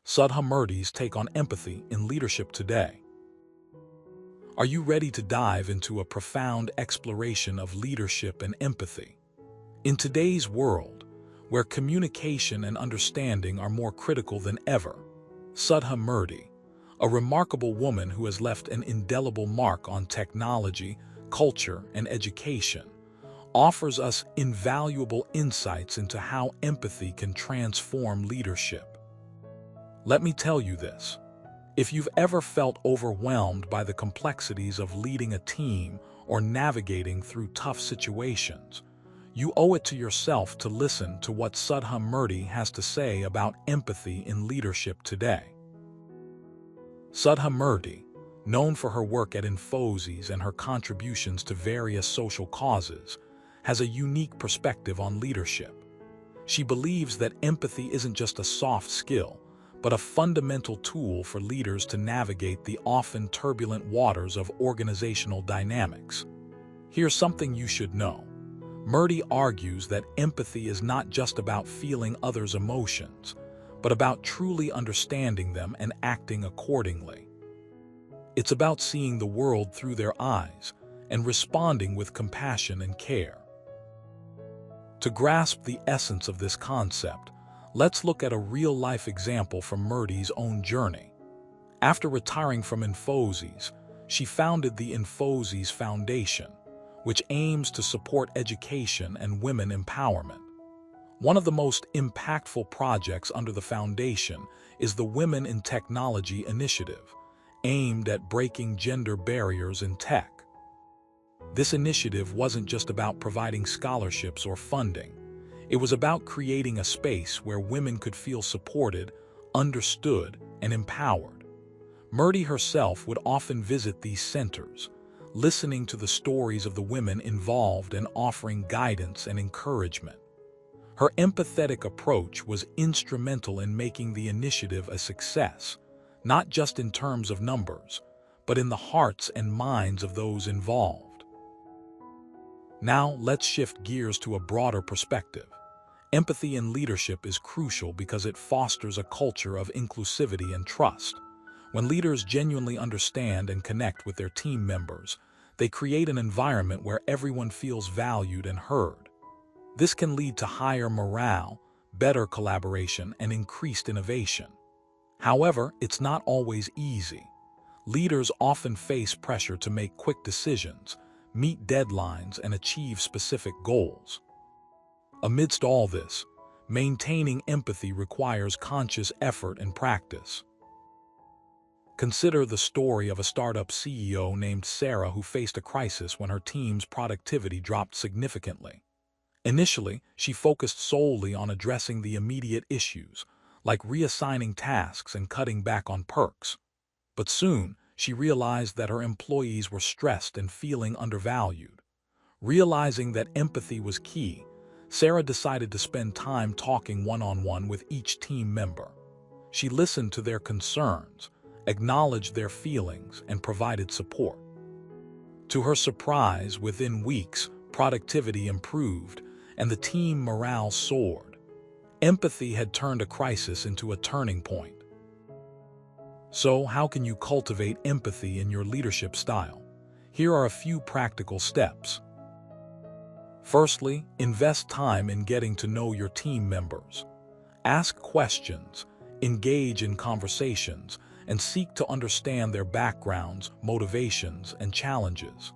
Sudha Murty's take on empathy in leadership today. Are you ready to dive into a profound exploration of leadership and empathy? In today's world, where communication and understanding are more critical than ever, Sudha Murty, a remarkable woman who has left an indelible mark on technology, culture, and education, offers us invaluable insights into how empathy can transform leadership. Let me tell you this. If you've ever felt overwhelmed by the complexities of leading a team or navigating through tough situations, you owe it to yourself to listen to what Sudha Murty has to say about empathy in leadership today. Sudha Murty, known for her work at Infosys and her contributions to various social causes, has a unique perspective on leadership. She believes that empathy isn't just a soft skill, but a fundamental tool for leaders to navigate the often turbulent waters of organizational dynamics. Here's something you should know. Murty argues that empathy is not just about feeling others' emotions, but about truly understanding them and acting accordingly. It's about seeing the world through their eyes and responding with compassion and care. To grasp the essence of this concept, let's look at a real-life example from Murty's own journey. After retiring from Infosys, she founded the Infosys Foundation, which aims to support education and women empowerment. One of the most impactful projects under the foundation is the Women in Technology initiative, aimed at breaking gender barriers in tech. This initiative wasn't just about providing scholarships or funding. It was about creating a space where women could feel supported, understood, and empowered. Murty herself would often visit these centers, listening to the stories of the women involved and offering guidance and encouragement. Her empathetic approach was instrumental in making the initiative a success, not just in terms of numbers, but in the hearts and minds of those involved. Now, let's shift gears to a broader perspective. Empathy in leadership is crucial because it fosters a culture of inclusivity and trust. When leaders genuinely understand and connect with their team members, they create an environment where everyone feels valued and heard. This can lead to higher morale, better collaboration, and increased innovation. However, it's not always easy. Leaders often face pressure to make quick decisions, meet deadlines, and achieve specific goals. Amidst all this, maintaining empathy requires conscious effort and practice. Consider the story of a startup CEO named Sarah who faced a crisis when her team's productivity dropped significantly. Initially, she focused solely on addressing the immediate issues, like reassigning tasks and cutting back on perks. But soon, she realized that her employees were stressed and feeling undervalued. Realizing that empathy was key, Sarah decided to spend time talking one-on-one with each team member. She listened to their concerns, acknowledged their feelings, and provided support. To her surprise, within weeks, productivity improved, and the team morale soared. Empathy had turned a crisis into a turning point. So, how can you cultivate empathy in your leadership style? Here are a few practical steps. Firstly, invest time in getting to know your team members. Ask questions, engage in conversations, and seek to understand their backgrounds, motivations, and challenges.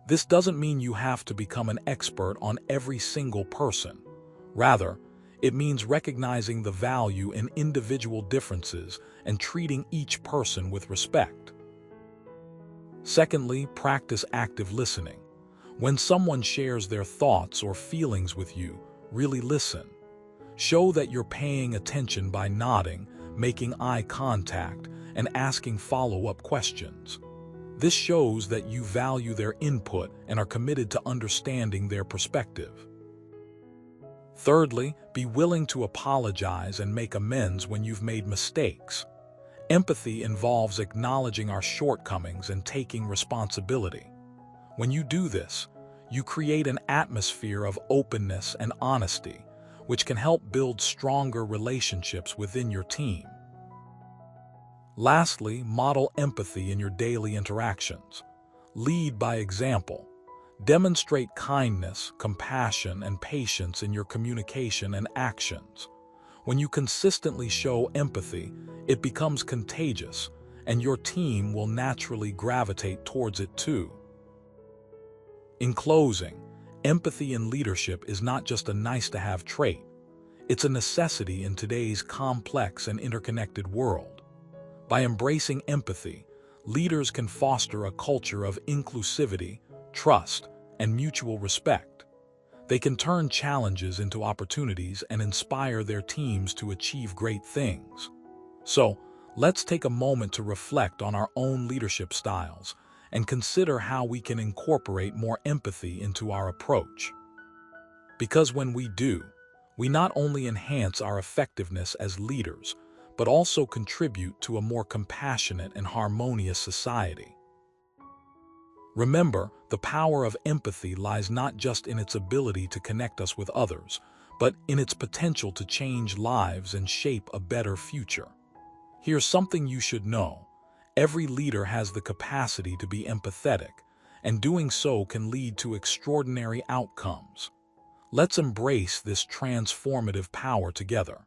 This doesn't mean you have to become an expert on every single person. Rather, it means recognizing the value in individual differences and treating each person with respect. Secondly, practice active listening. When someone shares their thoughts or feelings with you, really listen. Show that you're paying attention by nodding, making eye contact, and asking follow-up questions. This shows that you value their input and are committed to understanding their perspective. Thirdly, be willing to apologize and make amends when you've made mistakes. Empathy involves acknowledging our shortcomings and taking responsibility. When you do this, you create an atmosphere of openness and honesty, which can help build stronger relationships within your team. Lastly, model empathy in your daily interactions. Lead by example. Demonstrate kindness, compassion, and patience in your communication and actions. When you consistently show empathy, it becomes contagious, and your team will naturally gravitate towards it too. In closing, empathy in leadership is not just a nice-to-have trait. It's a necessity in today's complex and interconnected world. By embracing empathy, leaders can foster a culture of inclusivity, trust, and mutual respect. They can turn challenges into opportunities and inspire their teams to achieve great things. So, let's take a moment to reflect on our own leadership styles and consider how we can incorporate more empathy into our approach. Because when we do, we not only enhance our effectiveness as leaders, but also contribute to a more compassionate and harmonious society. Remember, the power of empathy lies not just in its ability to connect us with others, but in its potential to change lives and shape a better future. Here's something you should know. Every leader has the capacity to be empathetic, and doing so can lead to extraordinary outcomes. Let's embrace this transformative power together.